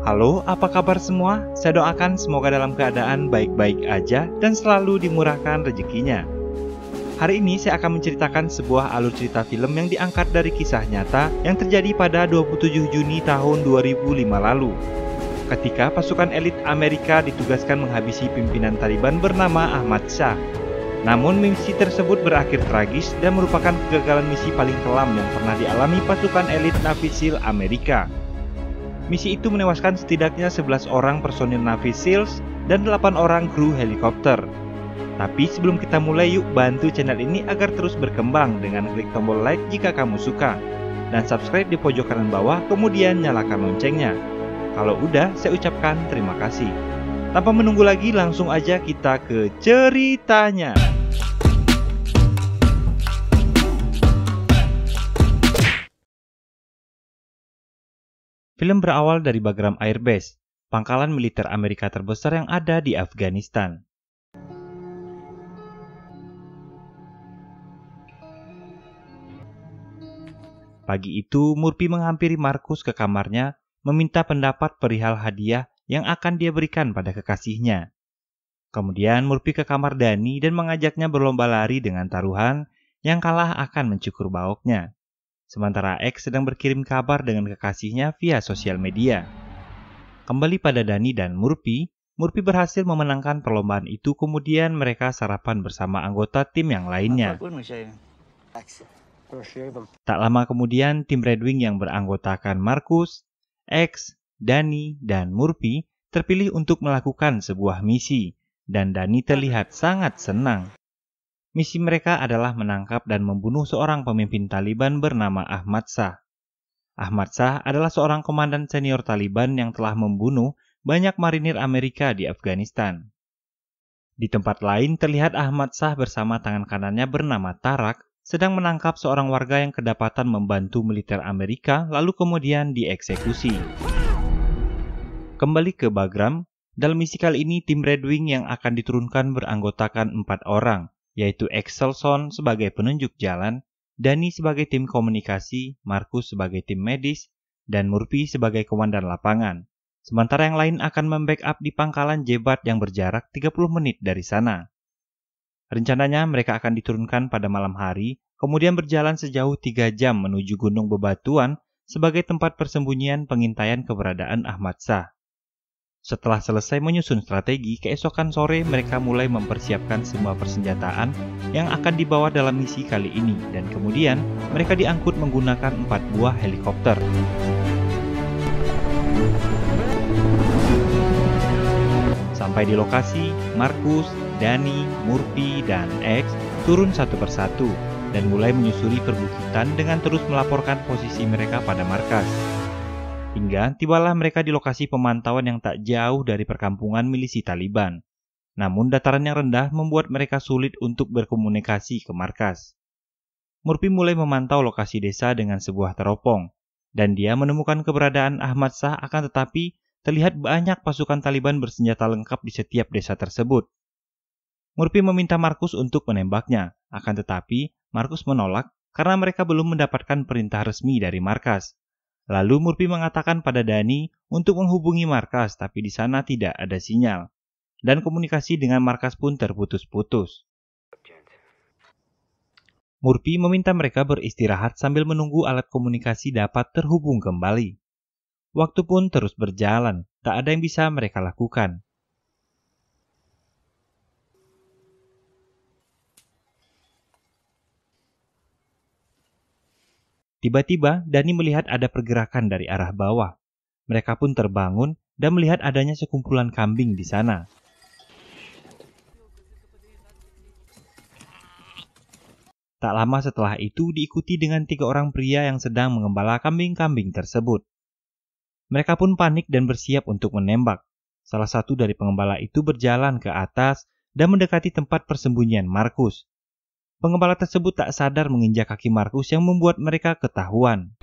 Halo, apa kabar semua? Saya doakan semoga dalam keadaan baik-baik aja dan selalu dimurahkan rezekinya. Hari ini saya akan menceritakan sebuah alur cerita film yang diangkat dari kisah nyata yang terjadi pada 27 Juni tahun 2005 lalu. Ketika pasukan elit Amerika ditugaskan menghabisi pimpinan Taliban bernama Ahmad Shah. Namun misi tersebut berakhir tragis dan merupakan kegagalan misi paling kelam yang pernah dialami pasukan elit Navy SEAL Amerika. Misi itu menewaskan setidaknya 11 orang personil Navy SEALs dan 8 orang kru helikopter. Tapi sebelum kita mulai, yuk bantu channel ini agar terus berkembang dengan klik tombol like jika kamu suka. Dan subscribe di pojok kanan bawah, kemudian nyalakan loncengnya. Kalau udah, saya ucapkan terima kasih. Tanpa menunggu lagi, langsung aja kita ke ceritanya. Film berawal dari Bagram Air Base, pangkalan militer Amerika terbesar yang ada di Afghanistan. Pagi itu, Murphy menghampiri Marcus ke kamarnya, meminta pendapat perihal hadiah yang akan dia berikan pada kekasihnya. Kemudian Murphy ke kamar Danny dan mengajaknya berlomba lari dengan taruhan, yang kalah akan mencukur baoknya. Sementara X sedang berkirim kabar dengan kekasihnya via sosial media. Kembali pada Danny dan Murphy berhasil memenangkan perlombaan itu, kemudian mereka sarapan bersama anggota tim yang lainnya. Tak lama kemudian, tim Red Wing yang beranggotakan Marcus, X, Danny, dan Murphy terpilih untuk melakukan sebuah misi, dan Danny terlihat sangat senang. Misi mereka adalah menangkap dan membunuh seorang pemimpin Taliban bernama Ahmad Shah. Ahmad Shah adalah seorang komandan senior Taliban yang telah membunuh banyak marinir Amerika di Afghanistan. Di tempat lain terlihat Ahmad Shah bersama tangan kanannya bernama Tarak sedang menangkap seorang warga yang kedapatan membantu militer Amerika lalu kemudian dieksekusi. Kembali ke Bagram, dalam misi kali ini tim Red Wing yang akan diturunkan beranggotakan 4 orang, yaitu Excelson sebagai penunjuk jalan, Danny sebagai tim komunikasi, Marcus sebagai tim medis, dan Murphy sebagai komandan lapangan. Sementara yang lain akan membackup di pangkalan Jebat yang berjarak 30 menit dari sana. Rencananya mereka akan diturunkan pada malam hari, kemudian berjalan sejauh 3 jam menuju Gunung Bebatuan sebagai tempat persembunyian pengintaian keberadaan Ahmad Shah. Setelah selesai menyusun strategi, keesokan sore mereka mulai mempersiapkan semua persenjataan yang akan dibawa dalam misi kali ini, dan kemudian mereka diangkut menggunakan 4 buah helikopter. Sampai di lokasi, Marcus, Danny, Murphy, dan X turun satu persatu dan mulai menyusuri perbukitan dengan terus melaporkan posisi mereka pada markas. Hingga tibalah mereka di lokasi pemantauan yang tak jauh dari perkampungan milisi Taliban. Namun dataran yang rendah membuat mereka sulit untuk berkomunikasi ke markas. Murphy mulai memantau lokasi desa dengan sebuah teropong, dan dia menemukan keberadaan Ahmad Shah, akan tetapi terlihat banyak pasukan Taliban bersenjata lengkap di setiap desa tersebut. Murphy meminta Marcus untuk menembaknya, akan tetapi Marcus menolak karena mereka belum mendapatkan perintah resmi dari markas. Lalu Murphy mengatakan pada Danny untuk menghubungi markas, tapi di sana tidak ada sinyal. Dan komunikasi dengan markas pun terputus-putus. Murphy meminta mereka beristirahat sambil menunggu alat komunikasi dapat terhubung kembali. Waktu pun terus berjalan, tak ada yang bisa mereka lakukan. Tiba-tiba, Danny melihat ada pergerakan dari arah bawah. Mereka pun terbangun dan melihat adanya sekumpulan kambing di sana. Tak lama setelah itu diikuti dengan 3 orang pria yang sedang mengembala kambing-kambing tersebut. Mereka pun panik dan bersiap untuk menembak. Salah satu dari pengembala itu berjalan ke atas dan mendekati tempat persembunyian Marcus. Pengembala tersebut tak sadar menginjak kaki Marcus yang membuat mereka ketahuan.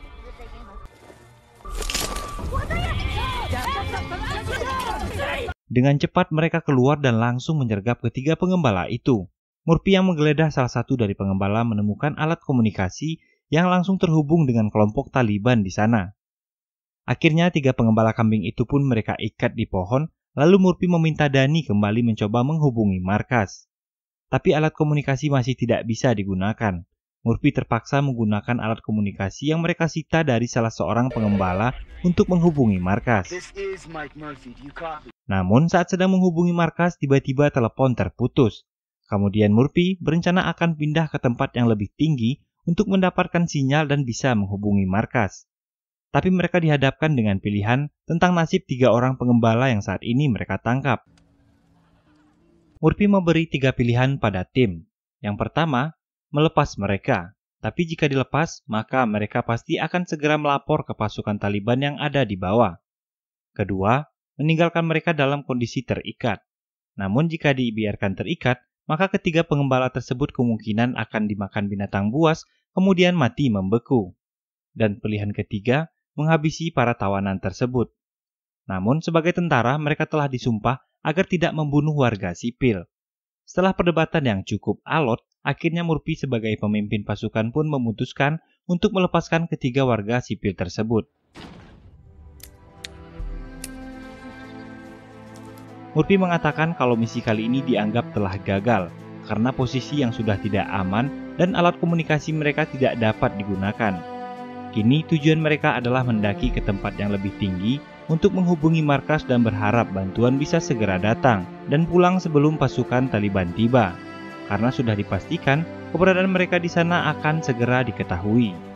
Dengan cepat mereka keluar dan langsung menyergap ketiga pengembala itu. Murphy yang menggeledah salah satu dari pengembala menemukan alat komunikasi yang langsung terhubung dengan kelompok Taliban di sana. Akhirnya 3 pengembala kambing itu pun mereka ikat di pohon, lalu Murphy meminta Danny kembali mencoba menghubungi markas. Tapi alat komunikasi masih tidak bisa digunakan. Murphy terpaksa menggunakan alat komunikasi yang mereka sita dari salah seorang pengembala untuk menghubungi markas. Namun saat sedang menghubungi markas, tiba-tiba telepon terputus. Kemudian Murphy berencana akan pindah ke tempat yang lebih tinggi untuk mendapatkan sinyal dan bisa menghubungi markas. Tapi mereka dihadapkan dengan pilihan tentang nasib 3 orang pengembala yang saat ini mereka tangkap. Murphy memberi 3 pilihan pada tim. Yang pertama, melepas mereka. Tapi jika dilepas, maka mereka pasti akan segera melapor ke pasukan Taliban yang ada di bawah. Kedua, meninggalkan mereka dalam kondisi terikat. Namun jika dibiarkan terikat, maka ketiga pengembala tersebut kemungkinan akan dimakan binatang buas, kemudian mati membeku. Dan pilihan ketiga, menghabisi para tawanan tersebut. Namun sebagai tentara mereka telah disumpah agar tidak membunuh warga sipil. Setelah perdebatan yang cukup alot, akhirnya Murphy sebagai pemimpin pasukan pun memutuskan untuk melepaskan ketiga warga sipil tersebut. Murphy mengatakan kalau misi kali ini dianggap telah gagal karena posisi yang sudah tidak aman dan alat komunikasi mereka tidak dapat digunakan. Kini tujuan mereka adalah mendaki ke tempat yang lebih tinggi untuk menghubungi markas dan berharap bantuan bisa segera datang dan pulang sebelum pasukan Taliban tiba. Karena sudah dipastikan keberadaan mereka di sana akan segera diketahui.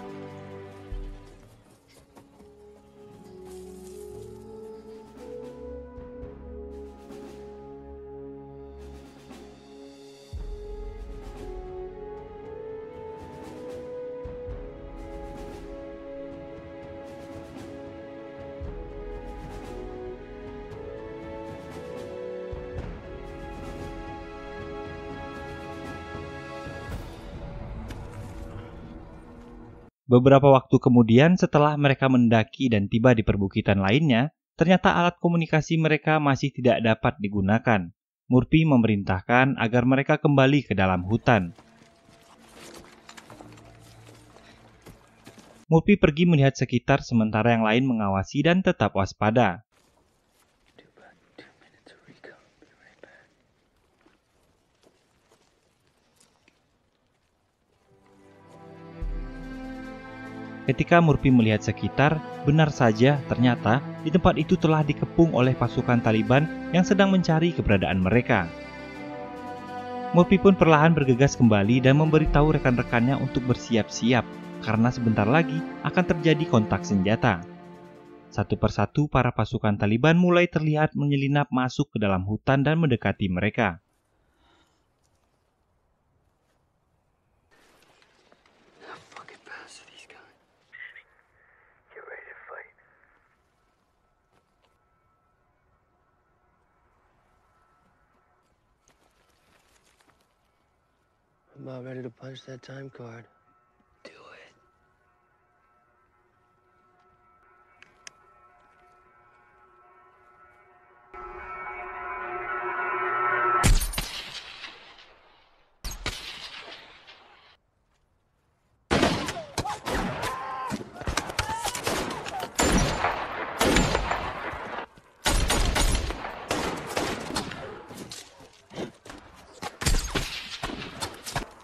Beberapa waktu kemudian setelah mereka mendaki dan tiba di perbukitan lainnya, ternyata alat komunikasi mereka masih tidak dapat digunakan. Murphy memerintahkan agar mereka kembali ke dalam hutan. Murphy pergi melihat sekitar sementara yang lain mengawasi dan tetap waspada. Ketika Murphy melihat sekitar, benar saja ternyata di tempat itu telah dikepung oleh pasukan Taliban yang sedang mencari keberadaan mereka. Murphy pun perlahan bergegas kembali dan memberitahu rekan-rekannya untuk bersiap-siap karena sebentar lagi akan terjadi kontak senjata. Satu persatu para pasukan Taliban mulai terlihat menyelinap masuk ke dalam hutan dan mendekati mereka. I'm about ready to punch that time card. Do it.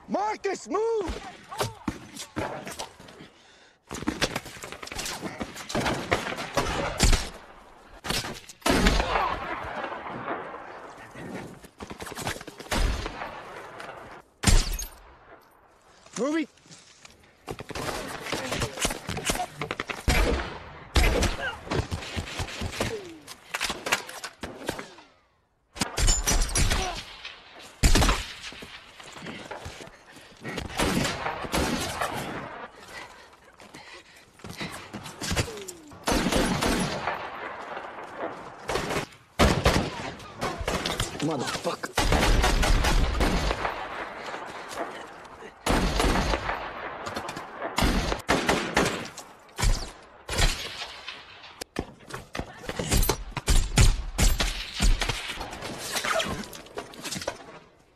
Marcus, move! Ruby! Motherfucker.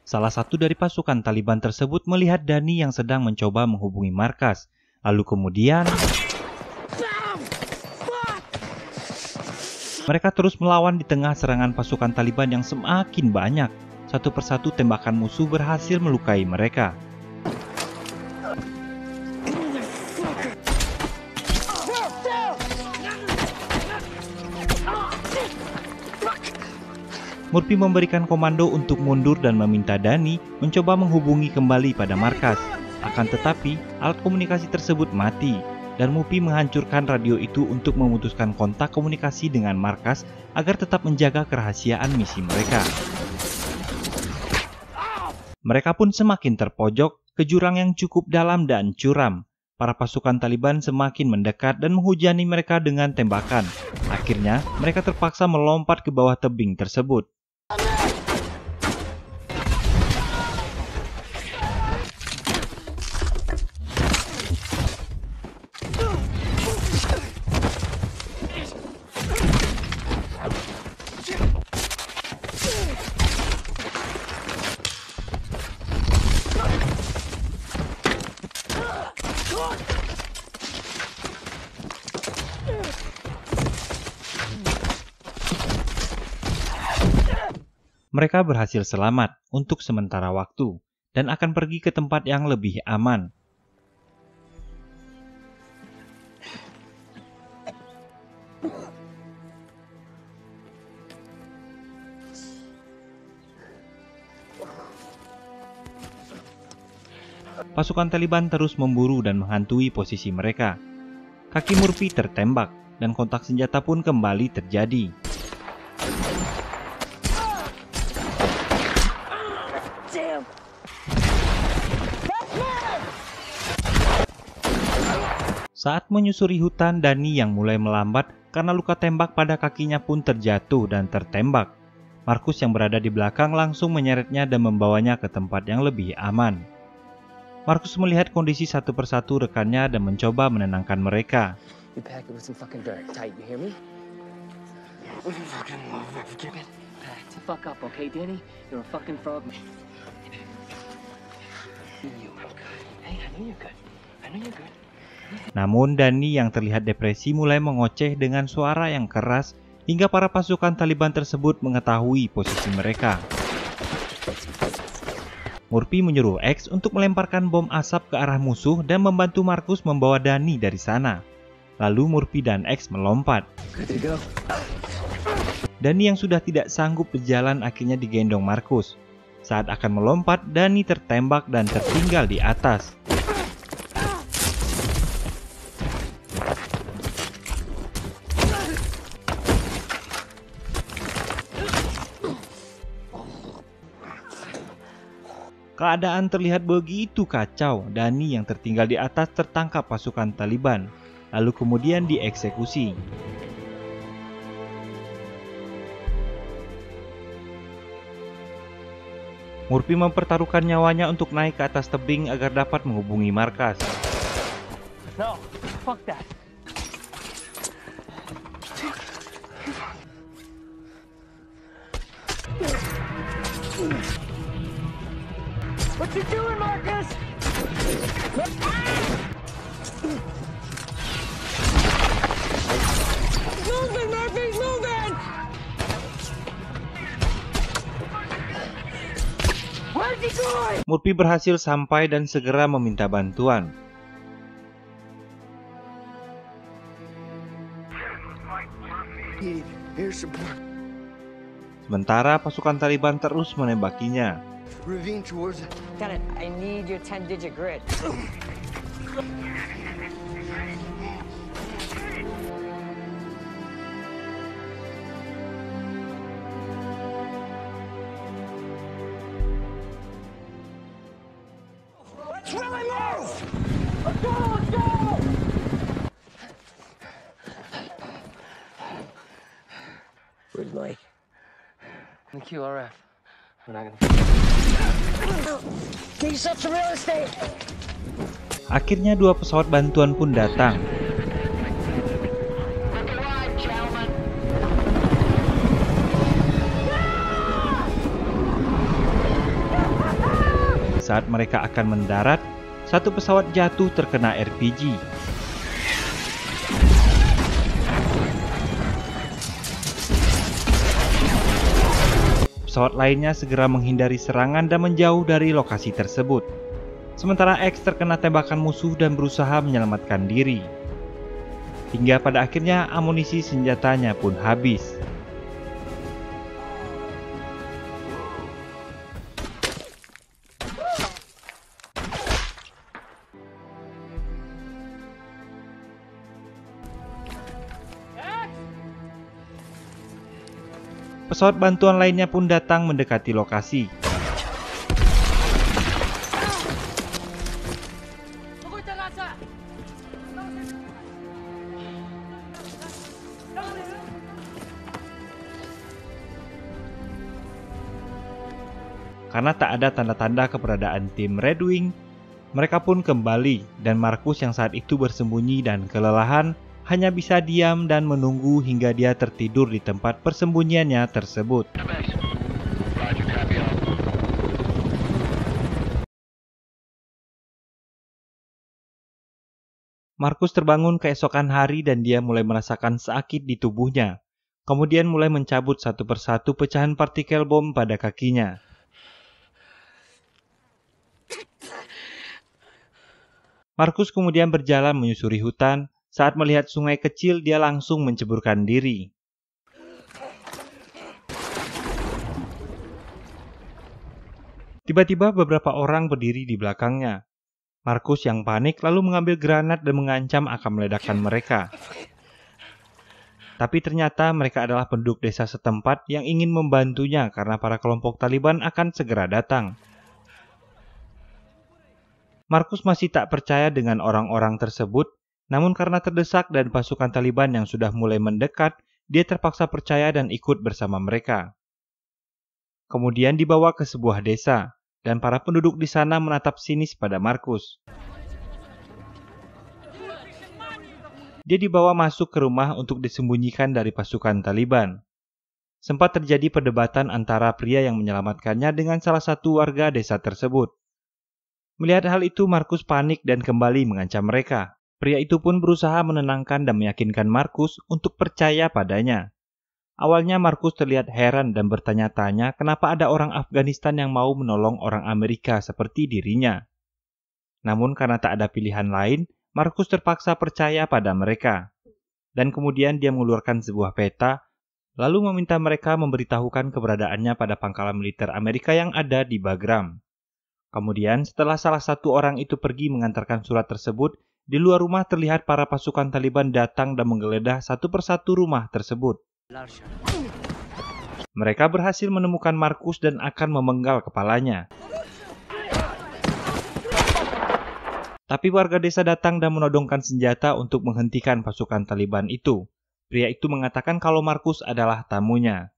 Salah satu dari pasukan Taliban tersebut melihat Danny yang sedang mencoba menghubungi markas. Lalu kemudian Mereka terus melawan di tengah serangan pasukan Taliban yang semakin banyak. Satu persatu tembakan musuh berhasil melukai mereka. Murphy memberikan komando untuk mundur dan meminta Danny mencoba menghubungi kembali pada markas. Akan tetapi, alat komunikasi tersebut mati. Dan Murphy menghancurkan radio itu untuk memutuskan kontak komunikasi dengan markas agar tetap menjaga kerahasiaan misi mereka. Mereka pun semakin terpojok ke jurang yang cukup dalam dan curam. Para pasukan Taliban semakin mendekat dan menghujani mereka dengan tembakan. Akhirnya, mereka terpaksa melompat ke bawah tebing tersebut. Mereka berhasil selamat untuk sementara waktu dan akan pergi ke tempat yang lebih aman. Pasukan Taliban terus memburu dan menghantui posisi mereka. Kaki Murphy tertembak dan kontak senjata pun kembali terjadi. Saat menyusuri hutan, Danny yang mulai melambat karena luka tembak pada kakinya pun terjatuh dan tertembak. Marcus yang berada di belakang langsung menyeretnya dan membawanya ke tempat yang lebih aman. Marcus melihat kondisi satu persatu rekannya dan mencoba menenangkan mereka. Namun Danny yang terlihat depresi mulai mengoceh dengan suara yang keras hingga para pasukan Taliban tersebut mengetahui posisi mereka. Murphy menyuruh X untuk melemparkan bom asap ke arah musuh dan membantu Marcus membawa Danny dari sana. Lalu Murphy dan X melompat. Danny yang sudah tidak sanggup berjalan akhirnya digendong Marcus. Saat akan melompat, Danny tertembak dan tertinggal di atas. Keadaan terlihat begitu kacau. Danny yang tertinggal di atas tertangkap pasukan Taliban, lalu kemudian dieksekusi. Murphy mempertaruhkan nyawanya untuk naik ke atas tebing agar dapat menghubungi markas. No, fuck that. What you doing, Marcus? Moving, Murphy, moving! Where's he going? Murphy berhasil sampai dan segera meminta bantuan. Sementara pasukan Taliban terus menembakinya. Ravine towards it. Lieutenant, I need your 10-digit grid. Let's really move! Let's go, let's go! Where's Mike? In the QRF. We're not gonna... Get yourself some real estate! Akhirnya dua pesawat bantuan pun datang. Saat mereka akan mendarat, satu pesawat jatuh terkena RPG. Pesawat lainnya segera menghindari serangan dan menjauh dari lokasi tersebut. Sementara X terkena tembakan musuh dan berusaha menyelamatkan diri. Hingga pada akhirnya amunisi senjatanya pun habis. Pesawat bantuan lainnya pun datang mendekati lokasi. Karena tak ada tanda-tanda keberadaan tim Red Wing, mereka pun kembali dan Markus yang saat itu bersembunyi dan kelelahan hanya bisa diam dan menunggu hingga dia tertidur di tempat persembunyiannya tersebut. Markus terbangun keesokan hari dan dia mulai merasakan sakit di tubuhnya. Kemudian mulai mencabut satu persatu pecahan partikel bom pada kakinya. Markus kemudian berjalan menyusuri hutan. Saat melihat sungai kecil, dia langsung menceburkan diri. Tiba-tiba beberapa orang berdiri di belakangnya. Markus yang panik lalu mengambil granat dan mengancam akan meledakkan mereka. Tapi ternyata mereka adalah penduduk desa setempat yang ingin membantunya karena para kelompok Taliban akan segera datang. Markus masih tak percaya dengan orang-orang tersebut. Namun karena terdesak dan pasukan Taliban yang sudah mulai mendekat, dia terpaksa percaya dan ikut bersama mereka. Kemudian dibawa ke sebuah desa, dan para penduduk di sana menatap sinis pada Markus. Dia dibawa masuk ke rumah untuk disembunyikan dari pasukan Taliban. Sempat terjadi perdebatan antara pria yang menyelamatkannya dengan salah satu warga desa tersebut. Melihat hal itu, Markus panik dan kembali mengancam mereka. Pria itu pun berusaha menenangkan dan meyakinkan Markus untuk percaya padanya. Awalnya Markus terlihat heran dan bertanya-tanya kenapa ada orang Afghanistan yang mau menolong orang Amerika seperti dirinya. Namun karena tak ada pilihan lain, Markus terpaksa percaya pada mereka. Dan kemudian dia mengeluarkan sebuah peta, lalu meminta mereka memberitahukan keberadaannya pada pangkalan militer Amerika yang ada di Bagram. Kemudian setelah salah satu orang itu pergi mengantarkan surat tersebut, di luar rumah terlihat para pasukan Taliban datang dan menggeledah satu persatu rumah tersebut. Mereka berhasil menemukan Markus dan akan memenggal kepalanya. Tapi warga desa datang dan menodongkan senjata untuk menghentikan pasukan Taliban itu. Pria itu mengatakan kalau Markus adalah tamunya.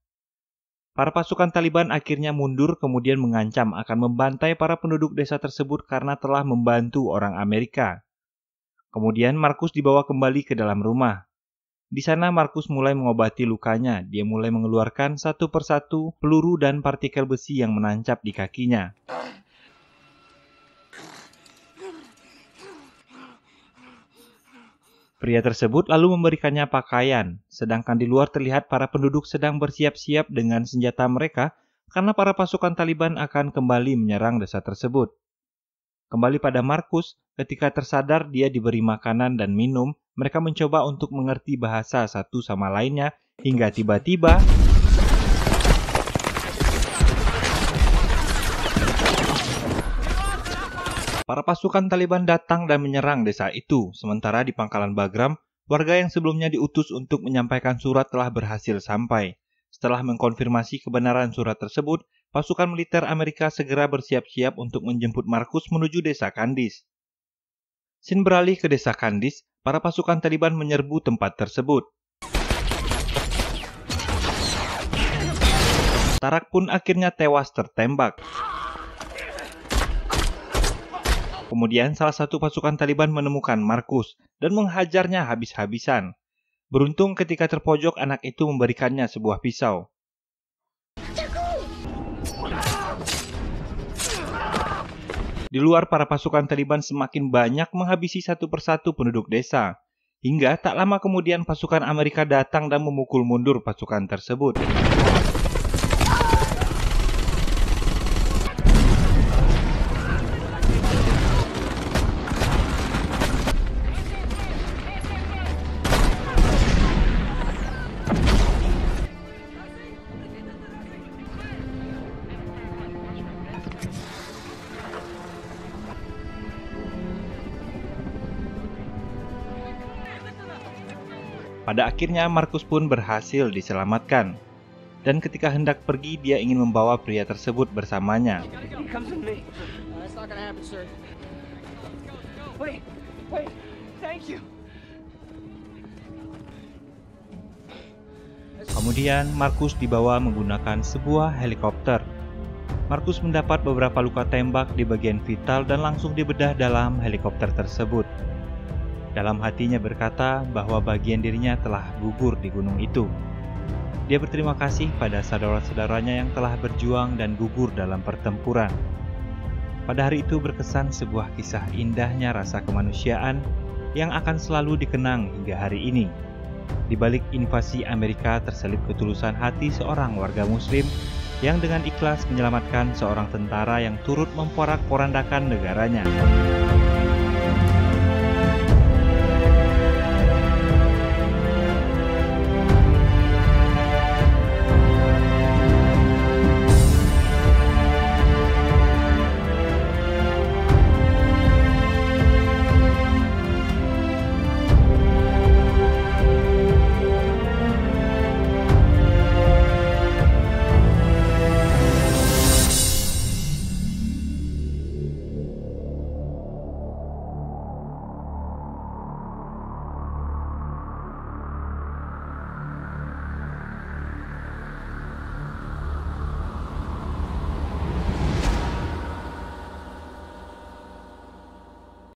Para pasukan Taliban akhirnya mundur kemudian mengancam akan membantai para penduduk desa tersebut karena telah membantu orang Amerika. Kemudian Markus dibawa kembali ke dalam rumah. Di sana Markus mulai mengobati lukanya. Dia mulai mengeluarkan satu persatu peluru dan partikel besi yang menancap di kakinya. Pria tersebut lalu memberikannya pakaian, sedangkan di luar terlihat para penduduk sedang bersiap-siap dengan senjata mereka karena para pasukan Taliban akan kembali menyerang desa tersebut. Kembali pada Markus, ketika tersadar dia diberi makanan dan minum, mereka mencoba untuk mengerti bahasa satu sama lainnya hingga tiba-tiba para pasukan Taliban datang dan menyerang desa itu. Sementara di pangkalan Bagram, warga yang sebelumnya diutus untuk menyampaikan surat telah berhasil sampai. Setelah mengkonfirmasi kebenaran surat tersebut, pasukan militer Amerika segera bersiap-siap untuk menjemput Markus menuju desa Kandis. Scene beralih ke desa Kandis, para pasukan Taliban menyerbu tempat tersebut. Tarak pun akhirnya tewas tertembak. Kemudian salah satu pasukan Taliban menemukan Markus dan menghajarnya habis-habisan. Beruntung ketika terpojok anak itu memberikannya sebuah pisau. Di luar para pasukan Taliban semakin banyak menghabisi satu persatu penduduk desa. Hingga tak lama kemudian pasukan Amerika datang dan memukul mundur pasukan tersebut. Pada akhirnya Markus pun berhasil diselamatkan. Dan ketika hendak pergi, dia ingin membawa pria tersebut bersamanya. Kemudian Markus dibawa menggunakan sebuah helikopter. Markus mendapat beberapa luka tembak di bagian vital dan langsung dibedah dalam helikopter tersebut. Dalam hatinya berkata bahwa bagian dirinya telah gugur di gunung itu. Dia berterima kasih pada saudara-saudaranya yang telah berjuang dan gugur dalam pertempuran. Pada hari itu berkesan sebuah kisah indahnya rasa kemanusiaan yang akan selalu dikenang hingga hari ini. Di balik invasi Amerika terselip ketulusan hati seorang warga Muslim yang dengan ikhlas menyelamatkan seorang tentara yang turut memporak-porandakan negaranya.